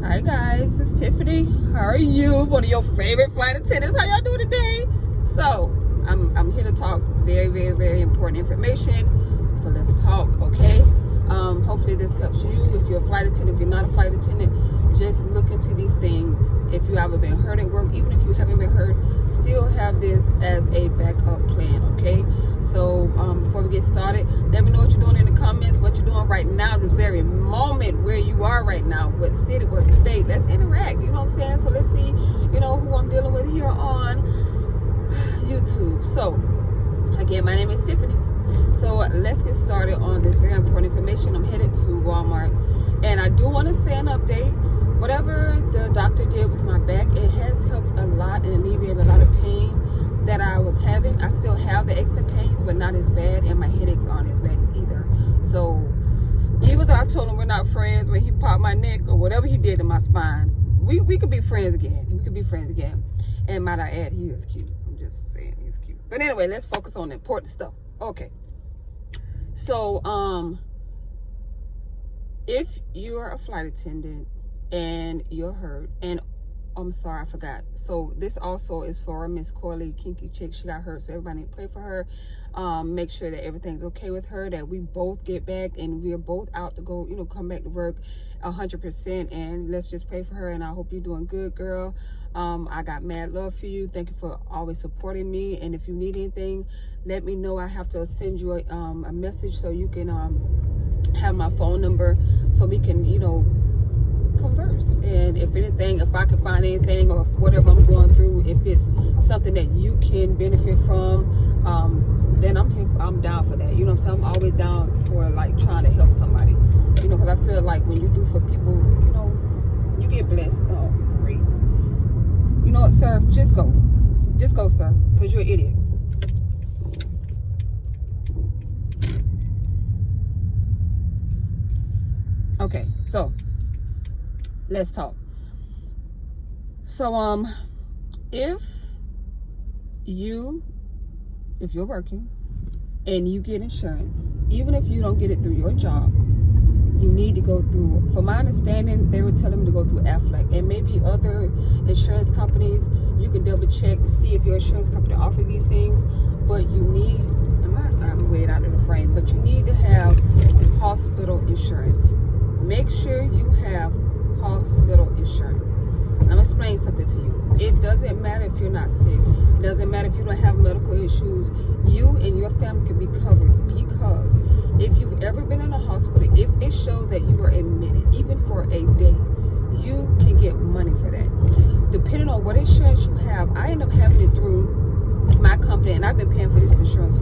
Hi guys, it's Tiffany. How are you? One of your favorite flight attendants. How y'all doing today? So, I'm here to talk very important information. So let's talk, okay? Hopefully this helps you. If you're a flight attendant, if you're not a flight attendant, just look into these things. If you ever been hurt at work, even if you haven't been hurt, still have this as a backup plan, okay? So before we get started, let me know what you're doing in the comments, what you're doing right now, this very moment, where you are right now, what city, what state. Let's interact, you know what I'm saying? So let's see, who I'm dealing with here on YouTube. So again, my name is Tiffany. So let's get started on this very important information. I'm headed to Walmart, and I do want to say an update. Whatever the doctor did with my back, it has helped a lot and alleviated a lot of pain that I was having. I still have the aches and pains, but not as bad, and my headaches aren't as bad either. So even though I told him we're not friends when he popped my neck or whatever he did in my spine, we could be friends again. We could be friends again. And might I add, he is cute. I'm just saying he's cute. But anyway, let's focus on the important stuff. Okay. So, if you're a flight attendant and you're hurt, and I'm sorry, I forgot. So this also is for Miss Corley, kinky chick. She got hurt, so everybody need to pray for her. Make sure that everything's okay with her, that we both get back and we're both out to go, come back to work 100%. And let's just pray for her. And I hope you're doing good, girl. I got mad love for you. Thank you for always supporting me. And if you need anything, let me know. I have to send you a message so you can have my phone number so we can, converse. And if anything, if I can find anything or whatever I'm going through, if it's something that you can benefit from, then I'm here. I'm down for that. You know what I'm saying? I'm always down for like trying to help somebody. Because I feel like when you do for people, you get blessed. Oh, great. You know what, sir? Just go, sir, because you're an idiot. Okay, so let's talk. So if you're working and you get insurance, even if you don't get it through your job, you need to go through, from my understanding, they were telling me to go through Aflac, and maybe other insurance companies. You can double check to see if your insurance company offer these things, but you need, I'm way out of the frame, but you need to have hospital insurance. Make sure you have hospital insurance. And I'm gonna explain something to you. It doesn't matter if you're not sick. It doesn't matter if you don't have medical issues. You and your family can be covered, because if you've ever been in a hospital, if it shows that you were admitted, even for a day, you can get money for that. Depending on what insurance you have, I end up having it through my company, and I've been paying for this insurance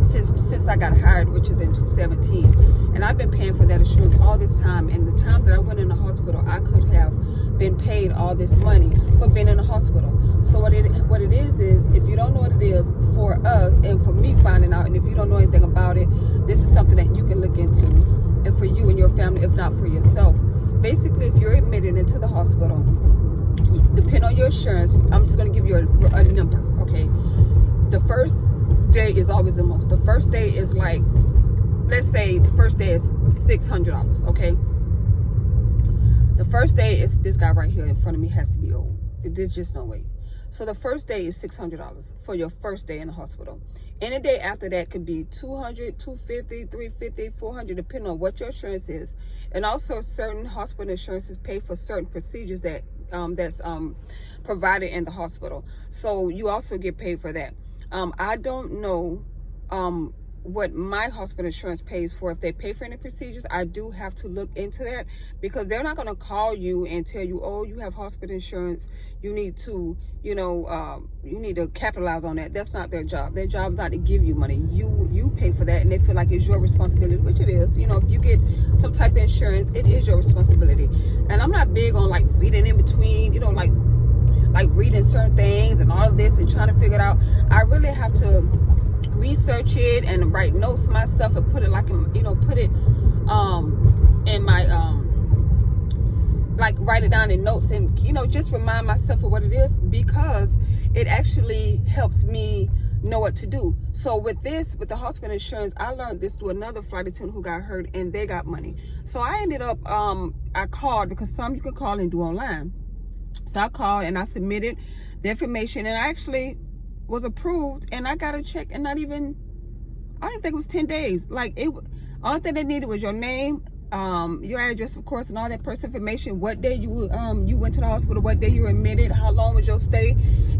since I got hired, which is in 2017. And I've been paying for that insurance all this time. And the time that I went in the hospital, I could have been paid all this money for being in the hospital. So what it is if you don't know what it is, for us and for me finding out, and if you don't know anything about it, this is something that you can look into, and for you and your family, if not for yourself. Basically, if you're admitted into the hospital, depending on your insurance, I'm just going to give you a number, okay? The first day is always the most. The first day is like, let's say the first day is $600, okay? The first day is, this guy right here in front of me has to be old. There's just no way. So the first day is $600 for your first day in the hospital. Any day after that could be $200, $250, $350, $400, depending on what your insurance is. And also certain hospital insurances pay for certain procedures that's provided in the hospital. So you also get paid for that. I don't know what my hospital insurance pays for. If they pay for any procedures, I do have to look into that, because they're not going to call you and tell you, oh, you have hospital insurance, you need to, you need to capitalize on that. That's not their job. Their job is not to give you money. You pay for that, and they feel like it's your responsibility, which it is. If you get some type of insurance, it is your responsibility. And I'm not big on like reading in between, like reading certain things and all of this and trying to figure it out. I really have to research it and write notes myself and put it put it in my like write it down in notes and just remind myself of what it is, because it actually helps me know what to do. So with the hospital insurance, I learned this through another flight attendant who got hurt and they got money. So I ended up, I called, because some you can call and do online. So I called and I submitted the information, and I actually was approved, and I got a check, and I don't even think it was 10 days. Like, only thing they needed was your name, your address, of course, and all that personal information, what day you went to the hospital, what day you were admitted, how long was your stay,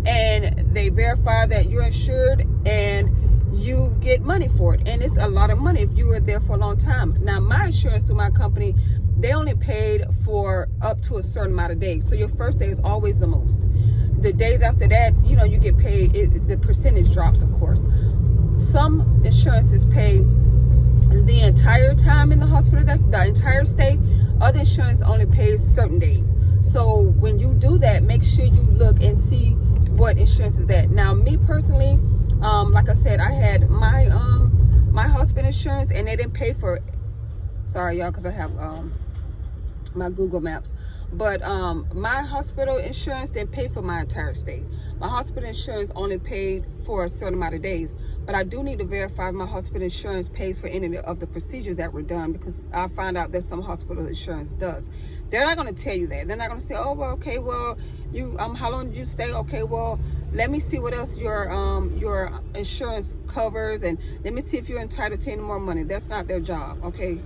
and they verify that you're insured, and you get money for it. And it's a lot of money if you were there for a long time. Now, my insurance through my company, they only paid for up to a certain amount of days. So your first day is always the most. The days after that, you get paid, the percentage drops, of course. Some insurances pay the entire time in the hospital, the entire stay. Other insurance only pays certain days. So when you do that, make sure you look and see what insurance is that. Now, me personally, like I said, I had my hospital insurance, and they didn't pay for it. Sorry, y'all, because I have my Google Maps. But my hospital insurance didn't pay for my entire stay. My hospital insurance only paid for a certain amount of days. But I do need to verify if my hospital insurance pays for any of the procedures that were done, because I found out that some hospital insurance does. They're not going to tell you that. They're not going to say, oh, well, okay, well, you how long did you stay? Okay, well, let me see what else your insurance covers, and let me see if you're entitled to any more money. That's not their job, okay?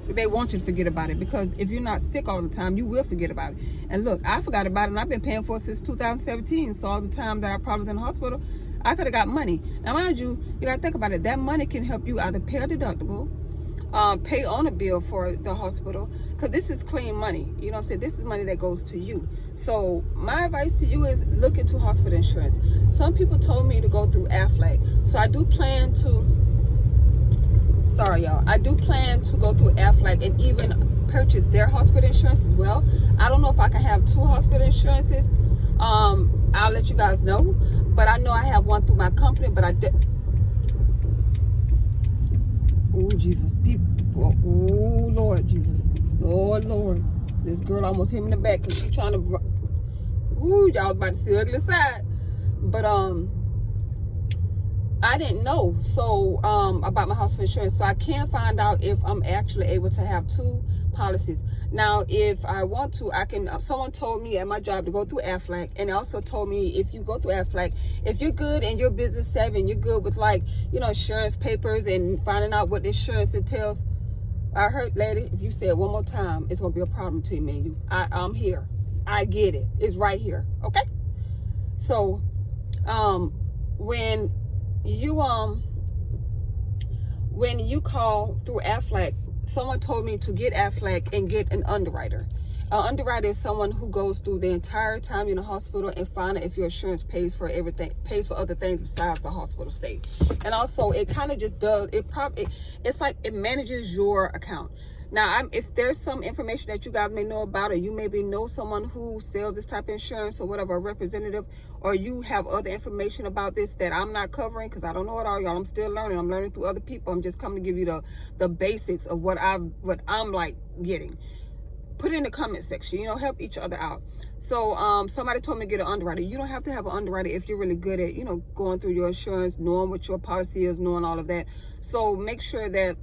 They want you to forget about it, because if you're not sick all the time, you will forget about it. And look, I forgot about it, and I've been paying for it since 2017. So all the time that I probably was in the hospital, I could have got money. Now, mind you, you got to think about it. That money can help you either pay a deductible, pay on a bill for the hospital, because this is clean money. You know what I'm saying? This is money that goes to you. So my advice to you is look into hospital insurance. Some people told me to go through Aflac. So I do plan to, sorry y'all, I do plan to go through Aflac and even purchase their hospital insurance as well. I don't know if I can have two hospital insurances. I'll let you guys know. But I know I have one through my company, but I did. Oh, Jesus. People. Oh, Lord Jesus. Lord. This girl almost hit me in the back because she's trying to. Ooh, y'all about to see the ugly side. But, I didn't know about my hospital insurance, so I can find out if I'm actually able to have two policies. Now, if I want to, I can. Someone told me at my job to go through Aflac, and also told me if you go through Aflac, if you're good and you're business savvy and you're good with, like, insurance papers and finding out what insurance entails. I heard, lady, if you say it one more time, it's gonna be a problem between me and you. I'm here. I get it. It's right here. Okay. So, when you call through Aflac, someone told me to get Aflac and get an underwriter. An underwriter is someone who goes through the entire time in the hospital and find out if your insurance pays for everything, pays for other things besides the hospital stay. And also, it kind of just does, it's like it manages your account. Now, if there's some information that you guys may know about, or you maybe know someone who sells this type of insurance or whatever, a representative, or you have other information about this that I'm not covering, because I don't know it all, y'all. I'm still learning. I'm learning through other people. I'm just coming to give you the basics of what I'm like getting. Put it in the comment section, help each other out. So somebody told me to get an underwriter. You don't have to have an underwriter if you're really good at, going through your insurance, knowing what your policy is, knowing all of that. So make sure that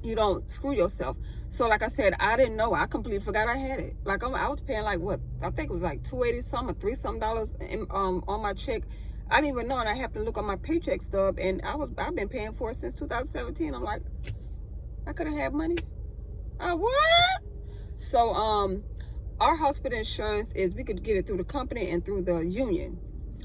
you don't screw yourself. So like I said, I didn't know. I completely forgot I had it. Like I was paying like what? I think it was like $280 something or $3 on my check. I didn't even know, and I happened to look on my paycheck stub, and I've been paying for it since 2017. I'm like, I could have had money. What? So our hospital insurance is, we could get it through the company and through the union.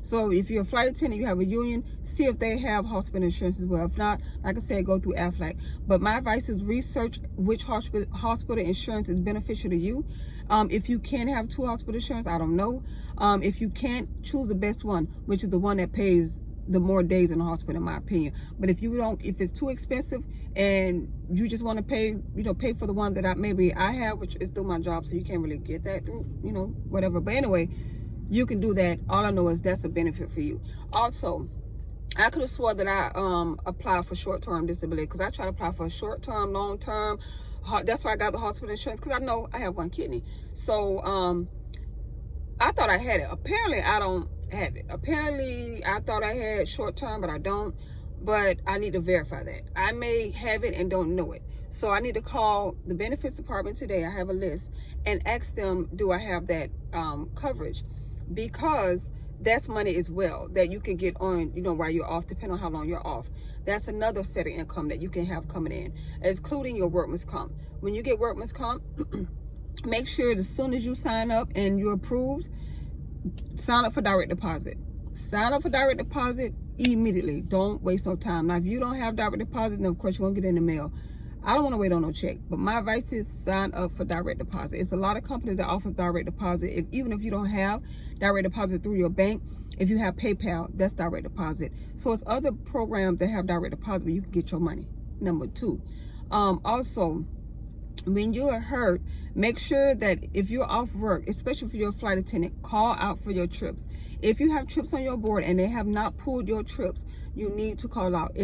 So if you're a flight attendant, you have a union, see if they have hospital insurance as well. If not, like I said, go through Aflac. But my advice is research which hospital insurance is beneficial to you. If you can have two hospital insurance, I don't know. If you can't, choose the best one, which is the one that pays the more days in the hospital, in my opinion. But if it's too expensive and you just want to pay for the one that I have, which is through my job, so you can't really get that through, whatever. But anyway, you can do that. All I know is that's a benefit for you. Also, I could have swore that I applied for short-term disability, because I tried to apply for short-term, long-term. That's why I got the hospital insurance, because I know I have one kidney. So I thought I had it. Apparently, I don't have it. Apparently, I thought I had short term, but I don't. But I need to verify that. I may have it and don't know it. So I need to call the benefits department today. I have a list, and ask them, do I have that coverage? Because that's money as well that you can get on, while you're off, depending on how long you're off. That's another set of income that you can have coming in, including your Workman's Comp. When you get Workman's Comp, make sure as soon as you sign up and you're approved, sign up for direct deposit. Sign up for direct deposit immediately. Don't waste no time. Now, if you don't have direct deposit, then of course you're going to get it in the mail. I don't want to wait on no check, but my advice is sign up for direct deposit. It's a lot of companies that offer direct deposit. Even if you don't have direct deposit through your bank, if you have PayPal, that's direct deposit. So it's other programs that have direct deposit where you can get your money. Number two, also, when you are hurt, make sure that if you're off work, especially if you're a flight attendant, call out for your trips. If you have trips on your board and they have not pulled your trips, you need to call out.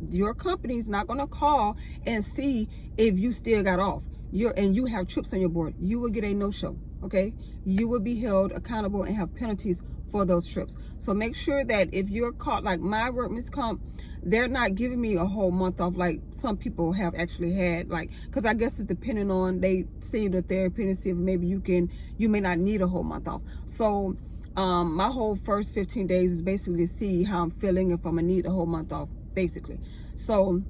Your company's not gonna call and see if you still got off. And you have trips on your board. You will get a no-show, okay? You will be held accountable and have penalties for those trips. So make sure that if you're caught, like my Workman's Comp, they're not giving me a whole month off like some people have actually had, because I guess it's depending on, they see the therapy and see if maybe you may not need a whole month off. So my whole first 15 days is basically to see how I'm feeling, if I'm gonna need a whole month off, basically. So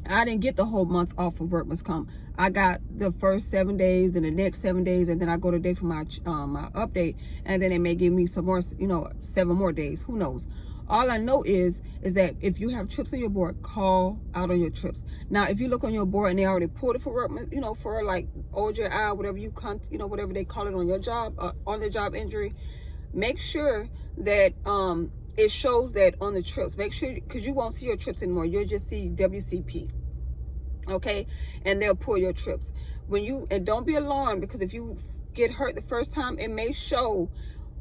I didn't get the whole month off of Workman's Comp. I got the first 7 days and the next 7 days, and then I go to day for my update, and then they may give me some more, 7 more days. Who knows? All I know is that if you have trips on your board, call out on your trips. Now, if you look on your board and they already pulled it for Workman, for like OJI, whatever whatever they call it on your job, on the job injury, make sure that it shows that on the trips. Make sure, because you won't see your trips anymore. You'll just see WCP. Okay, and they'll pull your trips. And don't be alarmed, because if you get hurt the first time, it may show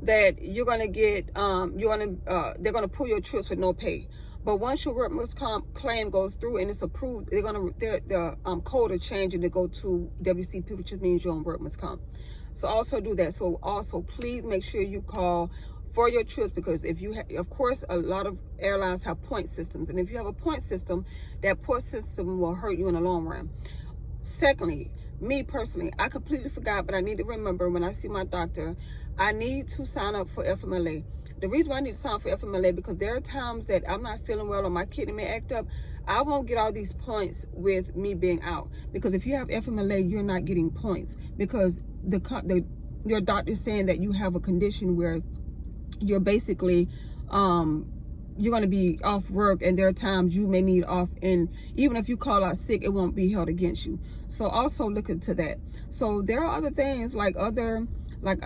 that you're gonna get they're gonna pull your trips with no pay. But once your Workman's Comp claim goes through and it's approved, the code will change and they go to WCP, which means you're on Workman's Comp. So also do that. So also please make sure you call for your trips, because if you of course, a lot of airlines have point systems, and if you have a point system, that point system will hurt you in the long run. Secondly, me personally, I completely forgot, but I need to remember when I see my doctor, I need to sign up for FMLA. The reason why I need to sign up for FMLA, because there are times that I'm not feeling well or my kidney may act up. I won't get all these points with me being out, because if you have FMLA, you're not getting points, because your doctor's saying that you have a condition where you're basically you're going to be off work, and there are times you may need off, and even if you call out sick, it won't be held against you. So also look into that. So there are other things like I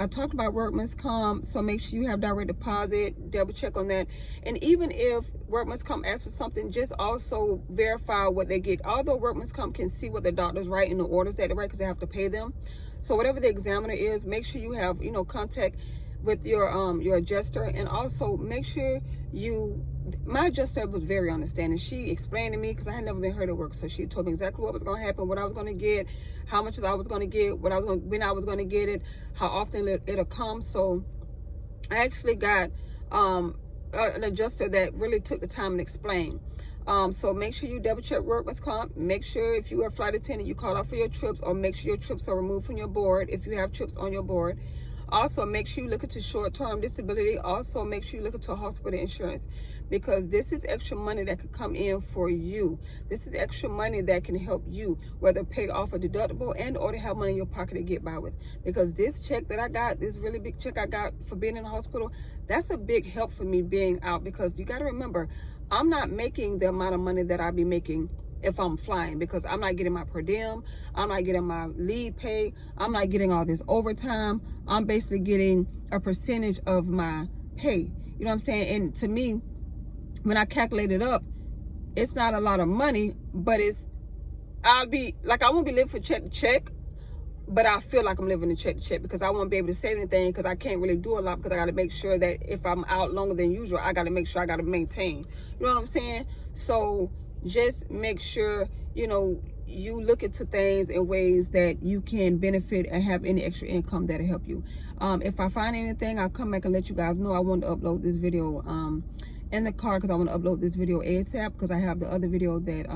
talked about Workman's Comp, so make sure you have direct deposit, double check on that. And even if Workman's Comp asks for something, just also verify what they get. Although Workman's Comp can see what the doctors write in the orders that they write, because they have to pay them. So whatever the examiner is, make sure you have, contact with your adjuster. And also make sure my adjuster was very understanding. She explained to me, because I had never been hurt at work, so she told me exactly what was going to happen, what I was going to get, how much I was going to get, when I was going to get it, how often it'll come. So I actually got an adjuster that really took the time and explained. So make sure you double check Workman's Comp. Make sure if you are a flight attendant, you call out for your trips, or make sure your trips are removed from your board if you have trips on your board. Also, make sure you look into short-term disability. Also, make sure you look into hospital insurance, because this is extra money that could come in for you. This is extra money that can help you, whether pay off a deductible and or to have money in your pocket to get by with. Because this check that I got, this really big check I got for being in the hospital, that's a big help for me being out, because you got to remember, I'm not making the amount of money that I'll be making if I'm flying, because I'm not getting my per diem, I'm not getting my lead pay, I'm not getting all this overtime. I'm basically getting a percentage of my pay. You know what I'm saying? And to me, when I calculate it up, it's not a lot of money, but I won't be living from check to check, but I feel like I'm living in check to check, because I won't be able to save anything, because I can't really do a lot, because I got to make sure that if I'm out longer than usual, I got to make sure I got to maintain. You know what I'm saying? So just make sure, you look into things in ways that you can benefit and have any extra income that'll help you. If I find anything, I'll come back and let you guys know. I want to upload this video in the car because I want to upload this video ASAP because I have the other video that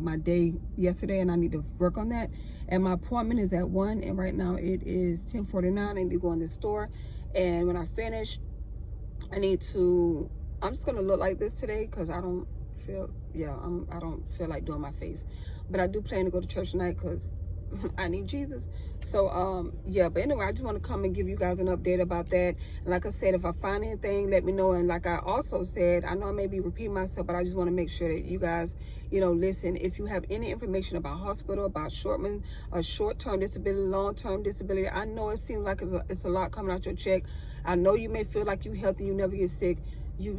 my day yesterday and I need to work on that. And my appointment is at 1 and right now it is 10:49. I need to go in the store, and when I finish, I'm just gonna look like this today because I don't feel like doing my face, but I do plan to go to church tonight because I need Jesus. So yeah, but anyway, I just want to come and give you guys an update about that. And like I said, if I find anything, let me know. And like I also said, I know I may be repeating myself, but I just want to make sure that you guys, listen. If you have any information about hospital, about short-term disability, long-term disability, I know it seems like it's a lot coming out your check. I know you may feel like you're healthy, you never get sick. Your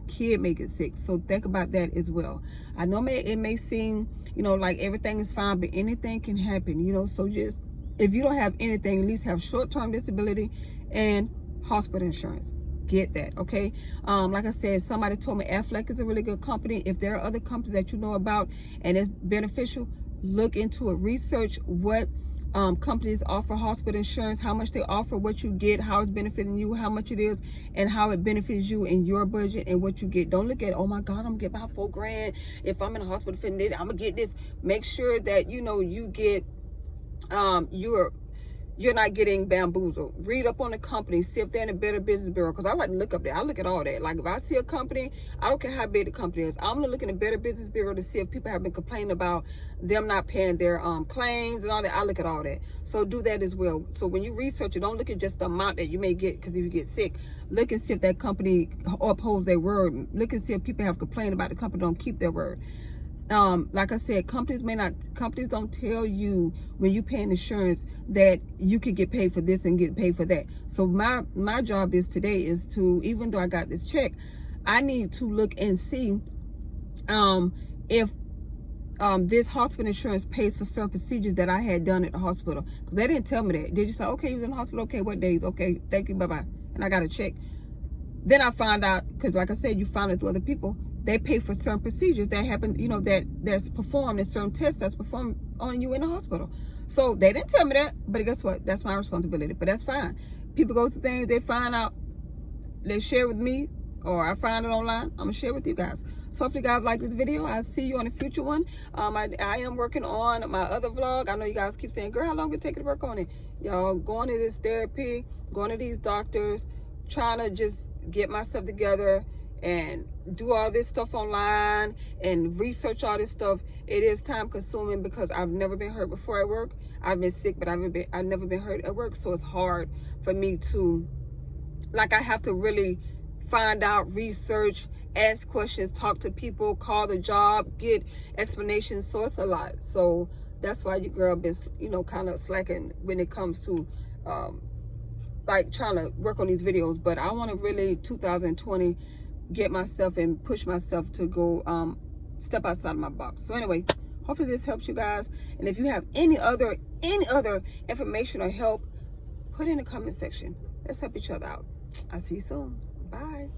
kid may get sick, so think about that as well. I know it may seem like everything is fine, but anything can happen, so just, if you don't have anything, at least have short-term disability and hospital insurance. Get that, okay? Like I said, somebody told me Aflac is a really good company. If there are other companies that you know about and it's beneficial, look into it. Research what companies offer hospital insurance, how much they offer, what you get, how it's benefiting you, how much it is, and how it benefits you in your budget and what you get. Don't look at, oh my God, I'm gonna get about $4,000 if I'm in a hospital for this, I'm gonna get this. Make sure that you get you're not getting bamboozled. Read up on the company, see if they're in a Better Business Bureau, because I like to look up there. I look at all that. Like if I see a company, I don't care how big the company is, I'm gonna look in the Better Business Bureau to see if people have been complaining about them not paying their claims and all that. I look at all that. So do that as well. So when you research it, don't look at just the amount that you may get, because if you get sick, look and see if that company upholds their word. Look and see if people have complained about the company don't keep their word. Like I said, companies don't tell you when you pay insurance that you can get paid for this and get paid for that. So my job today is to, even though I got this check, I need to look and see if this hospital insurance pays for certain procedures that I had done at the hospital. Because they didn't tell me that. They just said, okay, you was in the hospital, okay, what days? Okay, thank you, bye-bye. And I got a check. Then I find out, because like I said, you find it through other people, they pay for certain procedures that happen, that's performed, and certain tests that's performed on you in the hospital. So they didn't tell me that, but guess what? That's my responsibility, but that's fine. People go through things, they find out, they share with me, or I find it online, I'm gonna share with you guys. So if you guys like this video, I'll see you on a future one. I am working on my other vlog. I know you guys keep saying, girl, how long it take you to work on it? Y'all, going to this therapy, going to these doctors, trying to just get myself together and do all this stuff online and research all this stuff. It is time consuming because I've never been hurt before at work. I've been sick, but I've never been hurt at work. So it's hard for me to, I have to really find out, research, ask questions, talk to people, call the job, get explanations. So it's a lot. So that's why your girl been, kind of slacking when it comes to, trying to work on these videos. But I want to really, 2020, get myself and push myself to go step outside of my box. So anyway, hopefully this helps you guys. And if you have any other information or help, put it in the comment section. Let's help each other out. I'll see you soon. Bye.